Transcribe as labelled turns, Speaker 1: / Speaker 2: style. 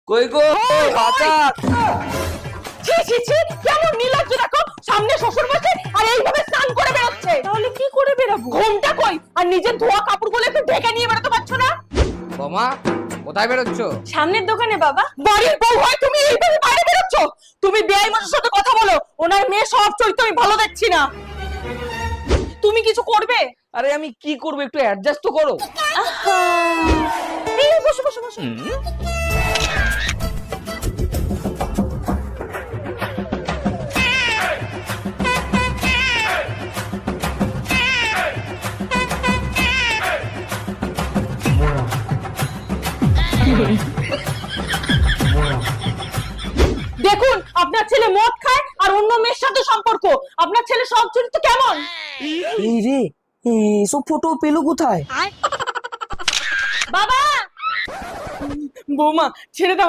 Speaker 1: কই গো বাঁচান।
Speaker 2: ছি ছি ছি, কেমন নির্লজ্জ দেখো, সামনে শ্বশুর বসে আর এইভাবে স্নান করে বেরোচ্ছে। তাহলে কি করে বেরোবো? ঘুমটা কই, আর নিজের ধোয়া কাপড়গুলো একটু ঢেকে নিয়ে বেরোতে পারছো না?
Speaker 1: বৌমা কোথায় বেরোচ্ছ?
Speaker 2: সামনের দোকানে বাবা। বাড়ির বউ হয় তুমি এইভাবে বাইরে বেরোচ্ছ? তুমি বেআই মানুষের সাথে কথা বলো, ওনার মেয়ে সব চরিত্র আমি ভালো দেখছি না। তুমি কিছু করবে?
Speaker 1: আরে আমি কি করবো, একটু অ্যাডজাস্ট তো করো।
Speaker 2: আহা, এই বসো বসো বসো। দেখুন, আপনার ছেলে মদ খায় আর অন্য মেয়ের সাথে সম্পর্ক। আপনার ছেলে সব চরিত্র কেমন?
Speaker 3: এই রে, এসব ফটো পেলো কোথায়?
Speaker 2: বাবা! বৌমা ছেড়ে দাও।